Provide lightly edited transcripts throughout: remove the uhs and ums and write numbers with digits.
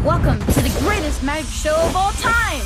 Welcome to the greatest magic show of all time!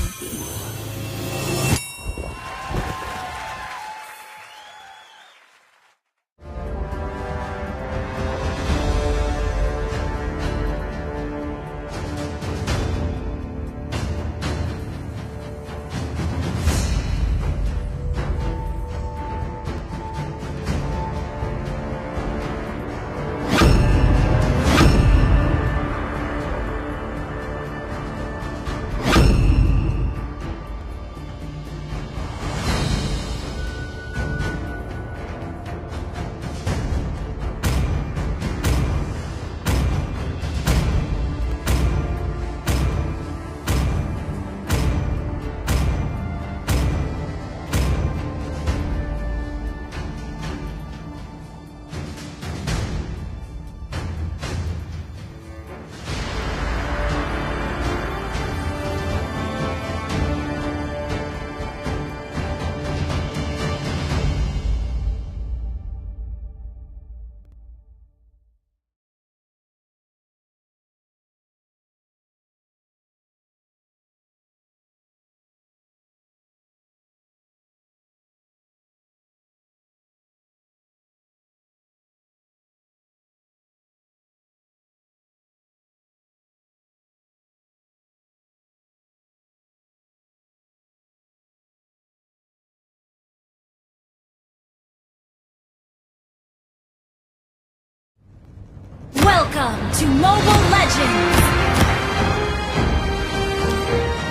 Welcome to Mobile Legends!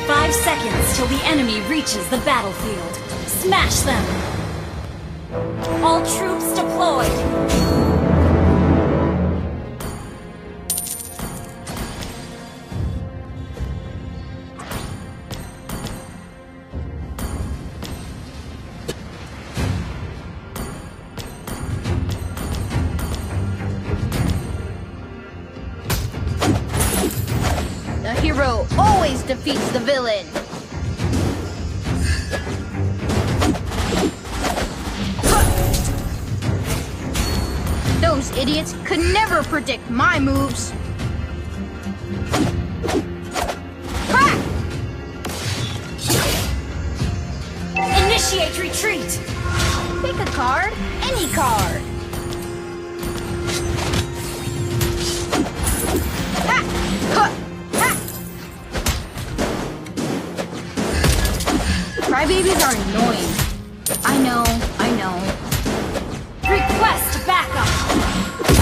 5 seconds till the enemy reaches the battlefield. Smash them! All troops deployed! The hero always defeats the villain! Those idiots could never predict my moves! Ha! Initiate retreat! Pick a card, any card! Ha! Ha! Crybabies are annoying. I know. Request backup!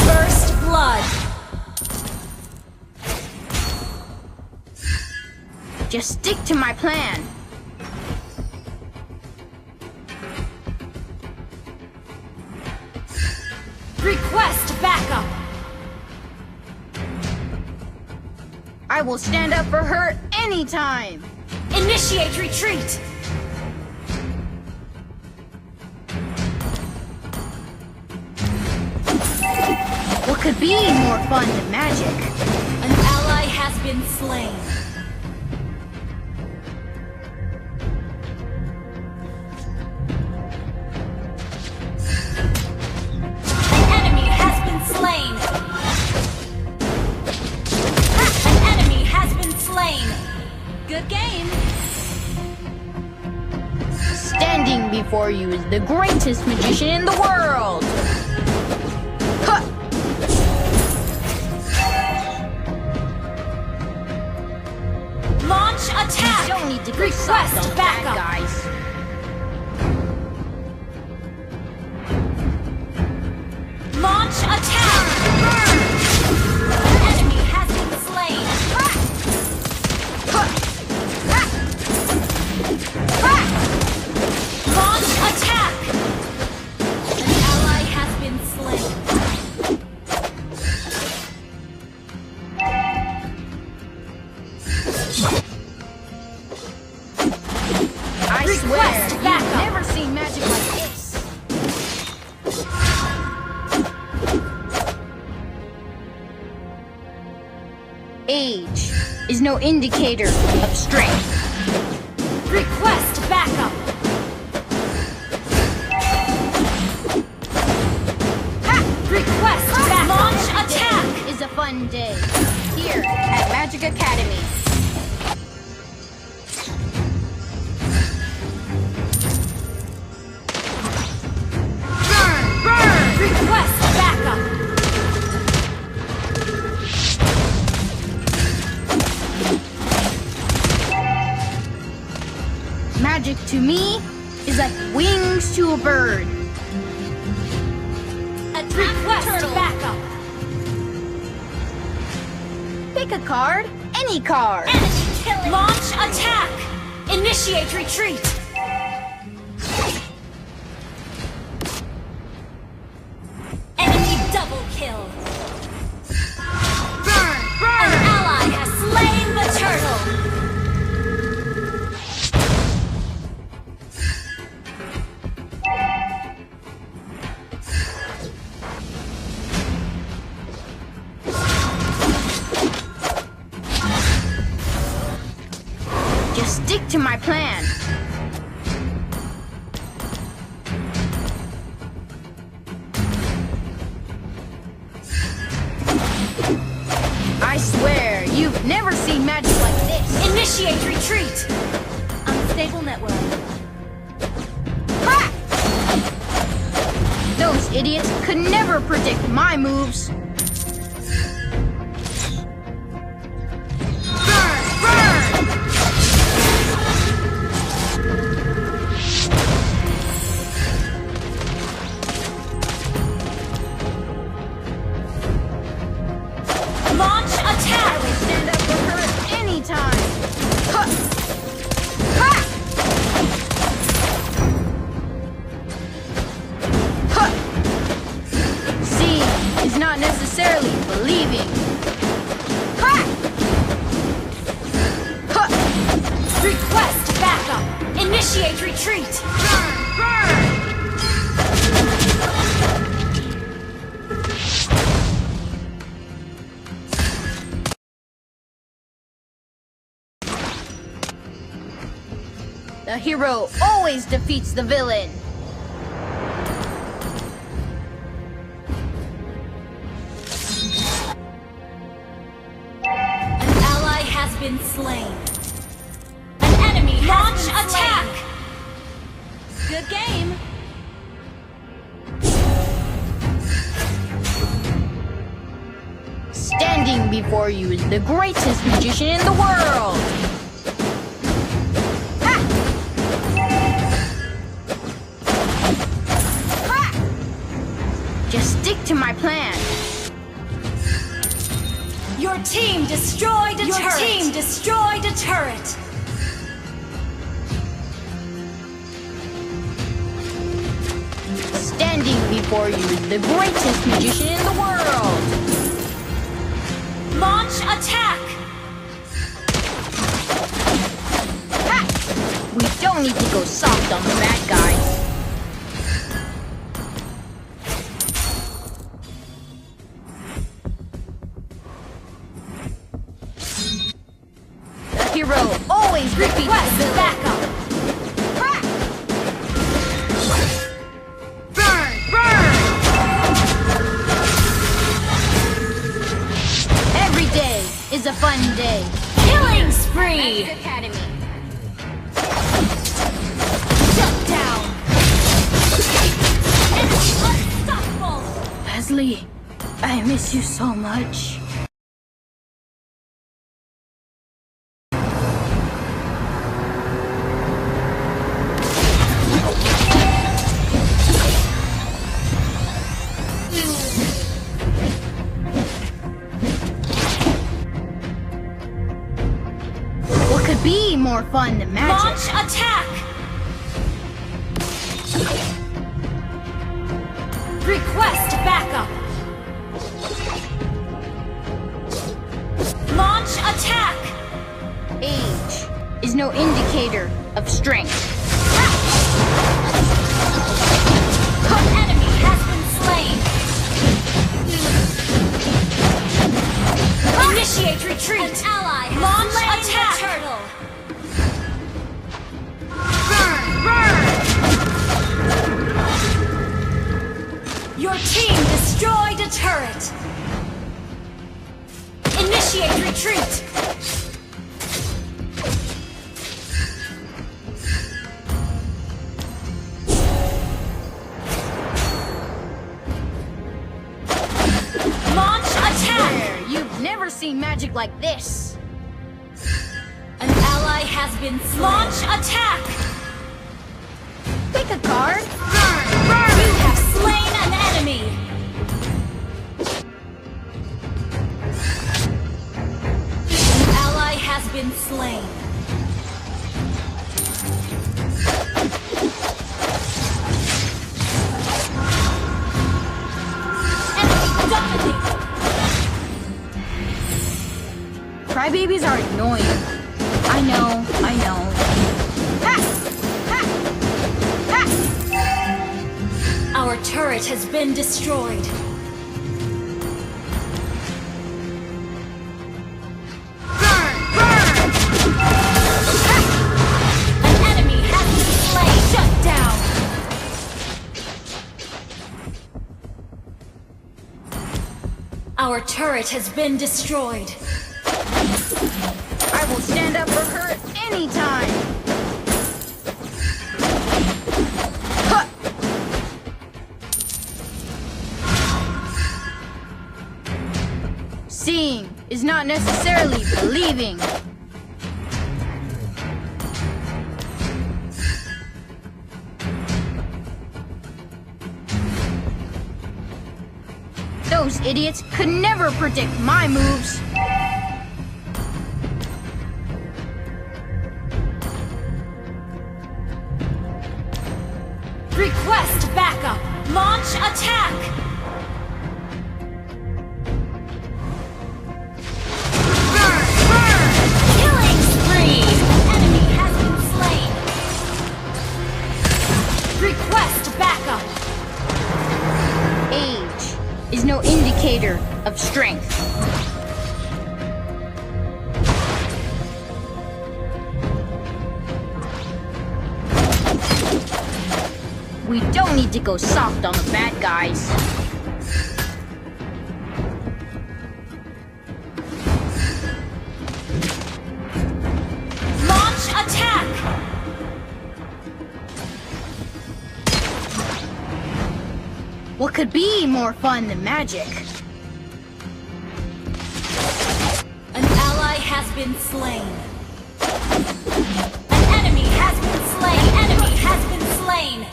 First blood! Just stick to my plan. Request backup! I will stand up for her anytime. Initiate retreat! What could be more fun than magic? An ally has been slain. An enemy has been slain. An enemy has been slain. Good game. Standing before you is the greatest magician in the world. Huh. Launch attack! Don't need to go Request soft on that, backup. guys. Launch attack! An enemy has been slain. Launch attack! An ally has been slain. I Request swear, you've backup. never seen magic like this. Age is no indicator of strength. Request backup! Ha! Request backup! Launch attack! Is a fun day. here at Magic Academy. Burn! Burn! Request backup! Magic to me is like wings to a bird. Request backup! Pick a card, any card. Enemy killing! Launch attack! Initiate retreat! Enemy double kill! Burn! Burn! An ally has slain the turtle! Just stick to my plan. I swear, you've never seen magic like this. Initiate retreat! Unstable network. Ha! Those idiots could never predict my moves. Launch attack! I will stand up for her anytime. Ha! Ha! Ha! Seeing is not necessarily believing. Ha! Ha! Request backup! Initiate retreat! Burn! Burn! The hero always defeats the villain. An ally has been slain. An enemy launch attack! Good game. Standing before you is the greatest magician in the world. Ha! Ha! Just stick to my plan. Your team destroyed a turret. Your team destroyed a turret. Standing before you is the greatest magician in the world. Launch attack! Ha! We don't need to go soft on the bad guys. The hero always defeats the Request villain. backup! Ha! Burn! Burn! Every day is a fun day. Killing spree! Magic Academy. Shut down! Enemy unstoppable! Leslie, I miss you so much. What could be more fun than magic? Launch attack! Request backup! Launch attack! Age is no indicator of strength. Enemy has been slain! Initiate retreat! An ally has launch attack! Turtle. Burn! Burn! Your team destroyed a turret! Initiate retreat! Launch attack! You've never seen magic like this. An ally has been slain. Launch attack! Pick a card. You have slain an enemy! An ally has been slain. Enemy dominated! Crybabies are annoying. I know. Ha! Ha! Ha! Our turret has been destroyed. An enemy has been slain. Shut down. Our turret has been destroyed. I will stand up for her anytime. Huh. Seeing is not necessarily believing. Those idiots could never predict my moves. Request backup! Launch attack! Killing spree! Enemy has been slain! Request backup! Age is no indicator of strength. We don't need to go soft on the bad guys. Launch attack! What could be more fun than magic? An ally has been slain. An enemy has been slain. Enemy has been slain.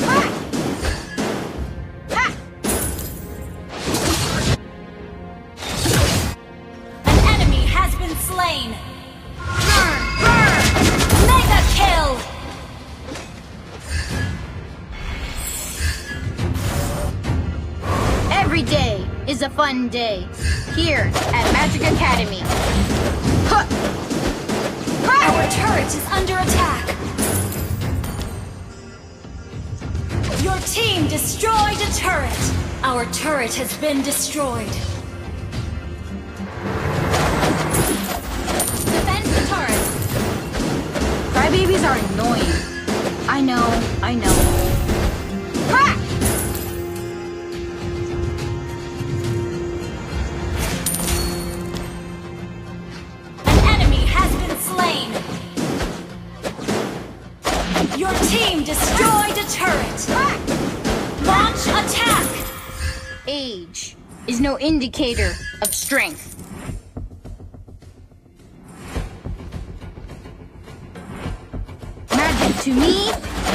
An enemy has been slain. Mega kill! Every day is a fun day here at Magic Academy. Huh. Our turret is under attack. Your team destroyed a turret. Our turret has been destroyed. Defend the turret. Crybabies are annoying. I know. Ha! An enemy has been slain. Your team destroyed a turret. Launch attack. Age is no indicator of strength. Magic to me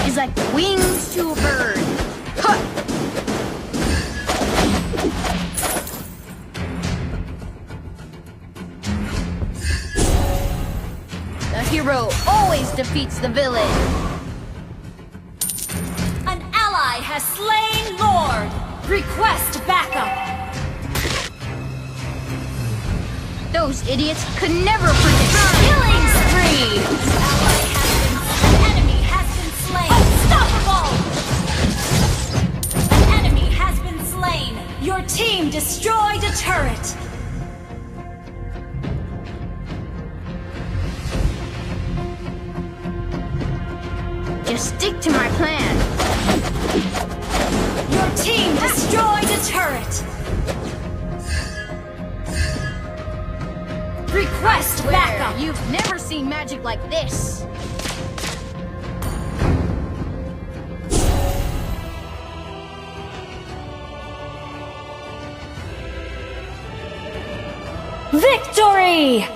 is like the wings to a bird. Huh. The hero always defeats the villain. An ally has slain Lord. Request backup. Those idiots could never predict. Killing spree. An enemy has been slain. Unstoppable. An enemy has been slain. Your team destroyed a turret. Just stick to my plan. Your team destroyed a turret. Request backup! You've never seen magic like this! Victory!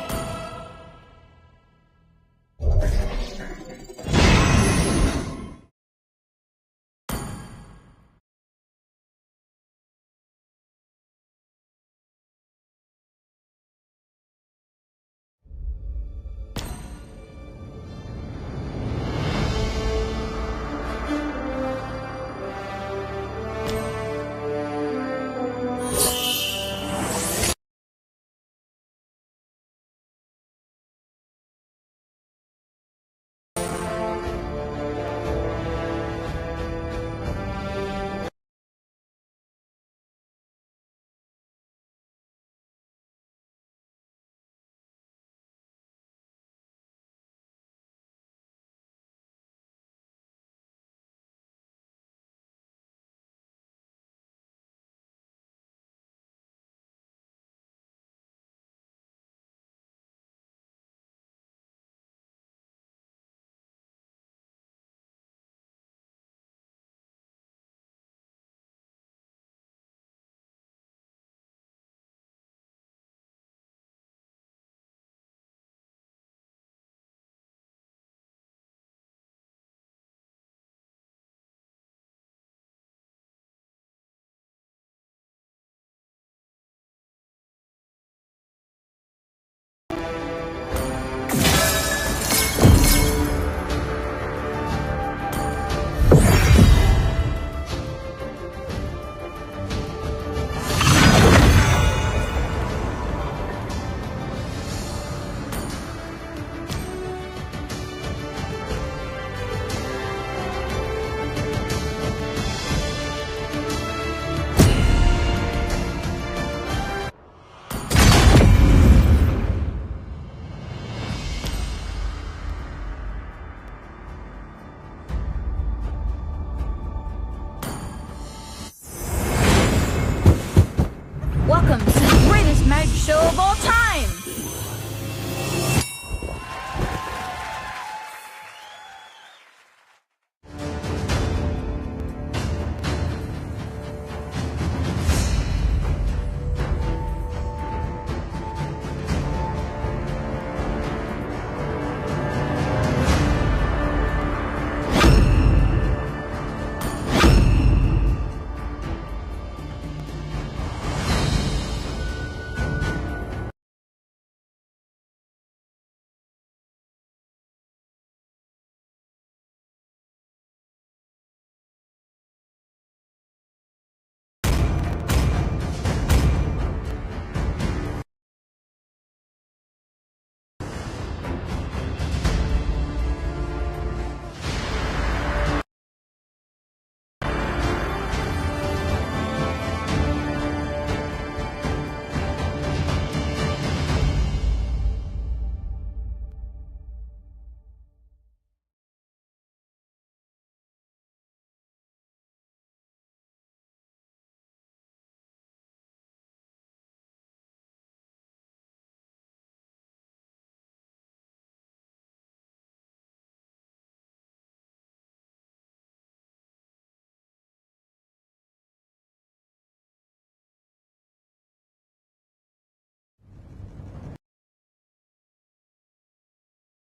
Welcome to the greatest magic show of all time!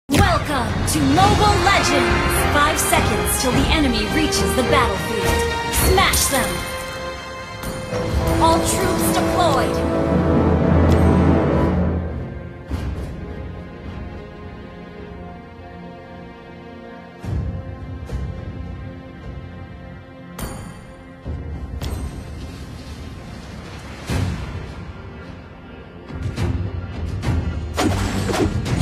Welcome to Mobile Legends! 5 seconds till the enemy reaches the battlefield. Smash them! All troops deployed!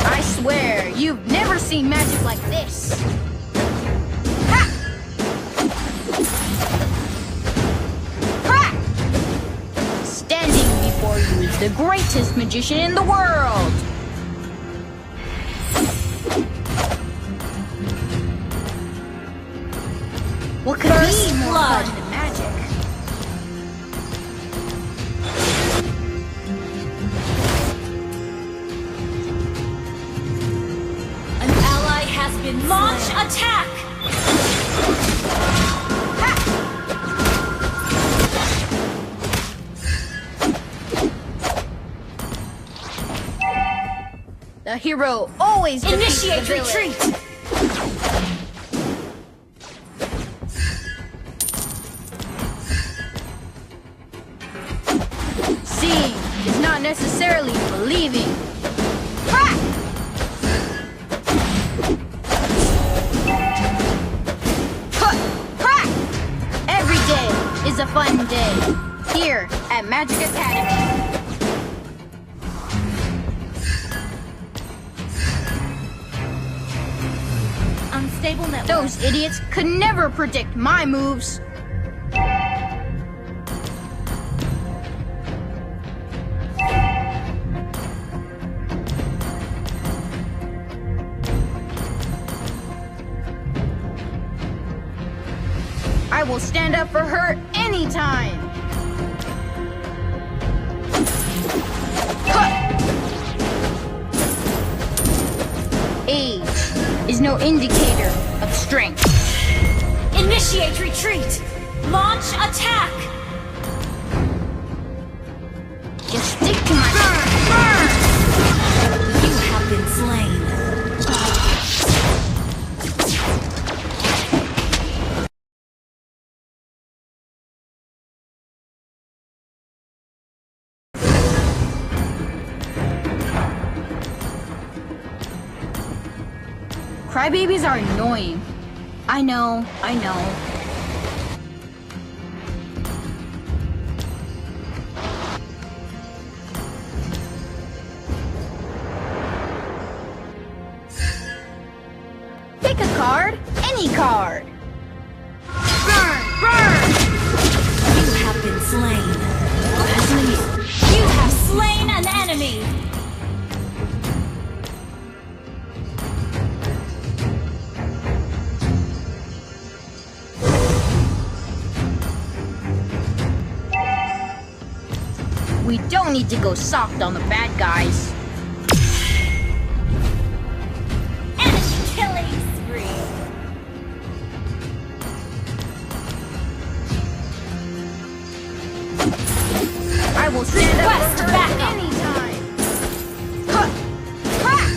I swear, you've never seen magic like this! Ha! Ha! Standing before you is the greatest magician in the world! What could First be more blood. fun than magic? Launch attack! The hero always Initiate defeats the villain. retreat! Seeing is not necessarily believing. Crack! Crack! Every day is a fun day here at Magic Academy. Unstable network. Those idiots could never predict my moves. I will stand up for her anytime. Age is no indicator of strength. Initiate retreat! Launch attack! Just stick to my burn! You have been slain. Crybabies are annoying. I know. Pick a card, any card. Burn! You have been slain. You have slain an enemy! We don't need to go soft on the bad guys. Enemy killing spree! I will stand up Request for her backup. anytime. Crack!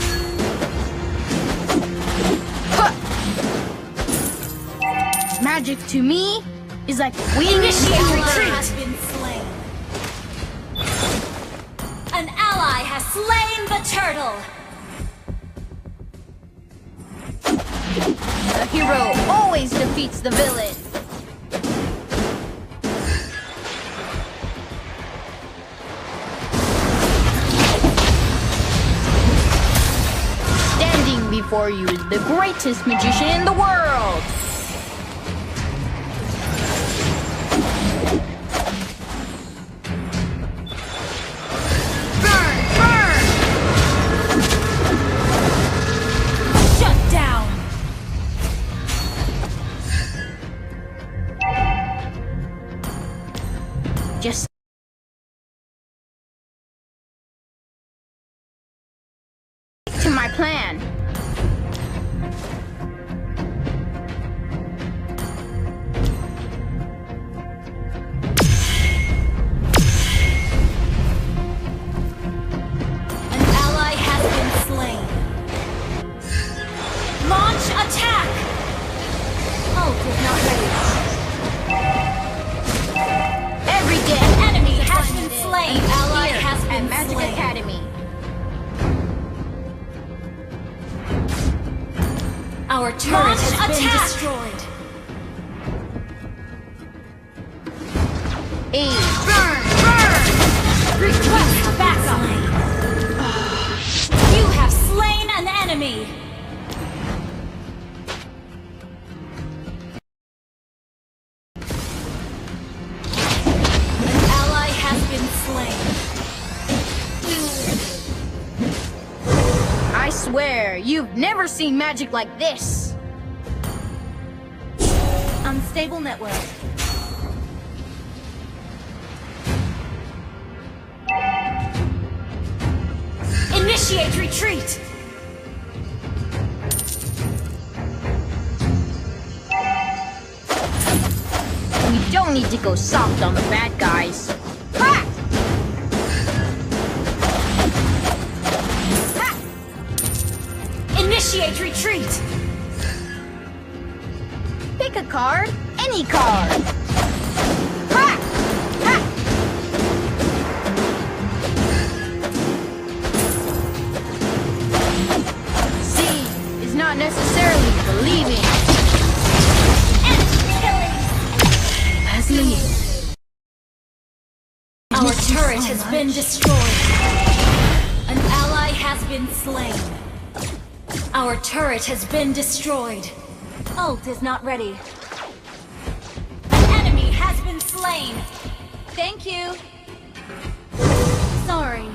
Magic to me is like wings. Initiate to retreat! learn. Has been slain. An ally has slain the turtle! The hero always defeats the villain. Standing before you is the greatest magician in the world. Shut down! Just stick to my plan. An ally has been slain. Launch attack! Ult is not ready. Every day, An enemy has fun been day. slain. An ally Here has at been Magic slain. Academy. Our turret has been destroyed. Request backup. You have slain an enemy. An ally has been slain. I swear, you've never seen magic like this. Unstable network. Initiate retreat! don't need to go soft on the bad guys. Ha! Ha! Initiate retreat! Pick a card, any card. Ha! Ha! Seeing is not necessarily believing. Leslie. Our turret has been destroyed. An ally has been slain. Our turret has been destroyed. Ult is not ready. An enemy has been slain. Thank you. Sorry.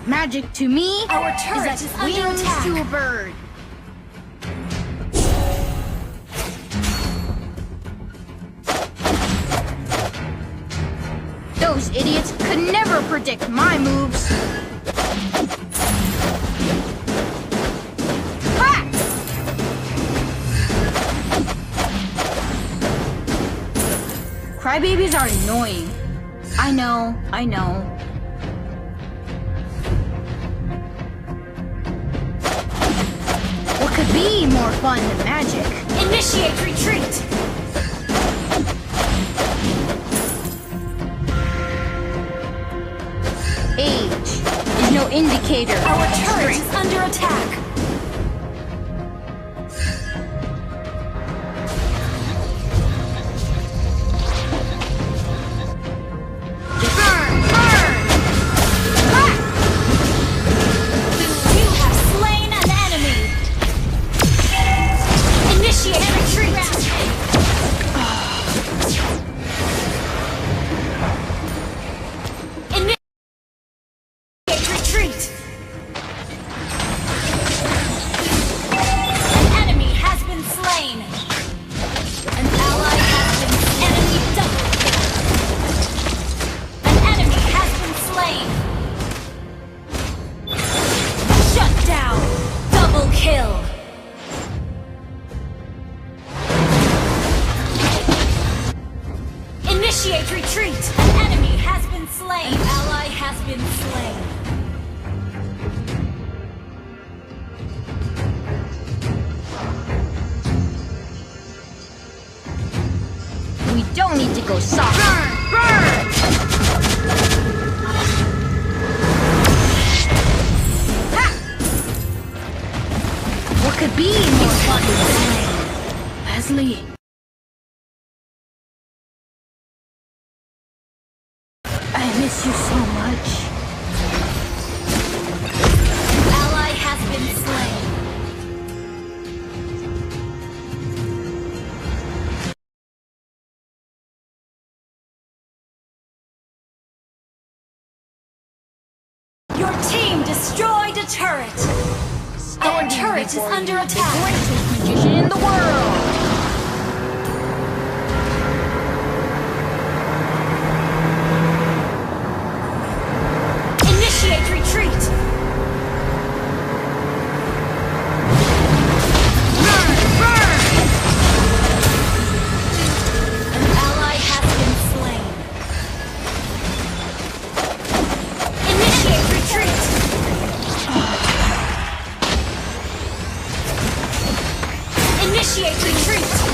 Magic to me Our turret is is like under wings attack. to a bird. Those idiots could never predict my moves. Ha! Crybabies are annoying. I know, I know. What could be more fun than magic? Initiate retreat! Age is no indicator Our of turret strength. is under attack. Burn! Burn! Ha! You have slain an enemy. Initiate retreat. Initiate retreat. An enemy has been slain. An ally has been enemy double kill. An enemy has been slain. Shut down. Double kill. Initiate retreat. An enemy has been slain. An ally has been slain. We don't need to go soft. Burn! Burn! Ha! What could be more fun than playing? Leslie. I miss you so much. Ally has been slain. Your team destroyed a turret. Our Standing turret is before under you, attack. The greatest magician in the world. Initiate retreat. Burn! Burn! An ally has been slain. Initiate retreat. Initiate retreat.